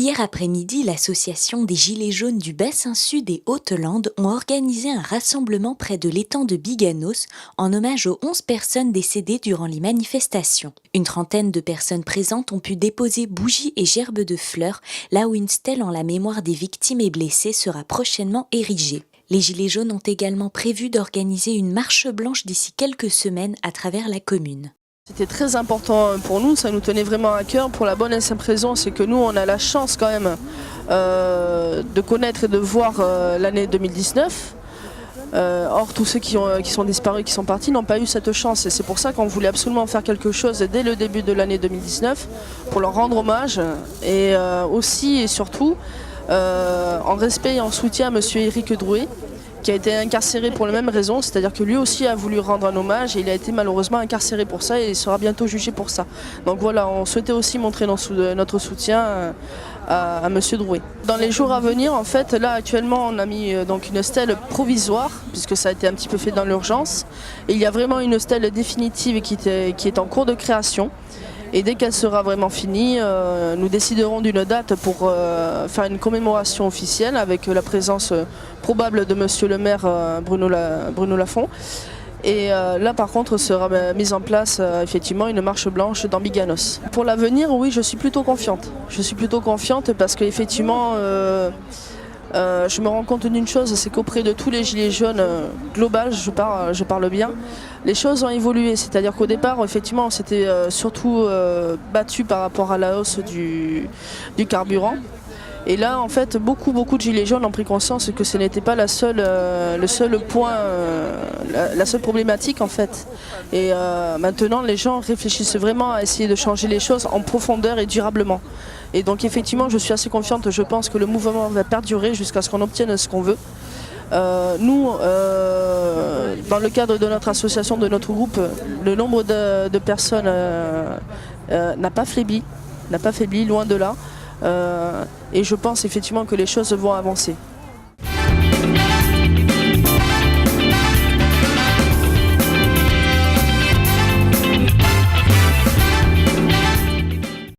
Hier après-midi, l'association des Gilets jaunes du Bassin Sud et Hautes-Landes ont organisé un rassemblement près de l'étang de Biganos en hommage aux 11 personnes décédées durant les manifestations. Une trentaine de personnes présentes ont pu déposer bougies et gerbes de fleurs, là où une stèle en la mémoire des victimes et blessés sera prochainement érigée. Les Gilets jaunes ont également prévu d'organiser une marche blanche d'ici quelques semaines à travers la commune. C'était très important pour nous, ça nous tenait vraiment à cœur pour la bonne et simple raison, c'est que nous on a la chance quand même de connaître et de voir l'année 2019. Or tous ceux qui sont disparus, qui sont partis n'ont pas eu cette chance et c'est pour ça qu'on voulait absolument faire quelque chose dès le début de l'année 2019 pour leur rendre hommage et aussi et surtout en respect et en soutien à M. Éric Drouet, qui a été incarcéré pour la même raison, c'est-à-dire que lui aussi a voulu rendre un hommage et il a été malheureusement incarcéré pour ça et il sera bientôt jugé pour ça. Donc voilà, on souhaitait aussi montrer notre soutien à M. Drouet. Dans les jours à venir, en fait, là actuellement on a mis donc une stèle provisoire, puisque ça a été un petit peu fait dans l'urgence. Il y a vraiment une stèle définitive qui est en cours de création. Et dès qu'elle sera vraiment finie, nous déciderons d'une date pour faire une commémoration officielle avec la présence probable de Monsieur le maire Bruno Lafont. Et là par contre sera mise en place effectivement une marche blanche dans Biganos. Pour l'avenir, oui, je suis plutôt confiante. Je suis plutôt confiante parce qu'effectivement je me rends compte d'une chose, c'est qu'auprès de tous les gilets jaunes global, je parle bien, les choses ont évolué. C'est-à-dire qu'au départ, effectivement, on s'était surtout battu par rapport à la hausse du carburant. Et là, en fait, beaucoup de gilets jaunes ont pris conscience que ce n'était pas le seul point, la seule problématique en fait. Et maintenant, les gens réfléchissent vraiment à essayer de changer les choses en profondeur et durablement. Et donc, effectivement, je suis assez confiante. Je pense que le mouvement va perdurer jusqu'à ce qu'on obtienne ce qu'on veut. Nous, dans le cadre de notre association, de notre groupe, le nombre de personnes n'a pas faibli, loin de là. Et je pense effectivement que les choses vont avancer.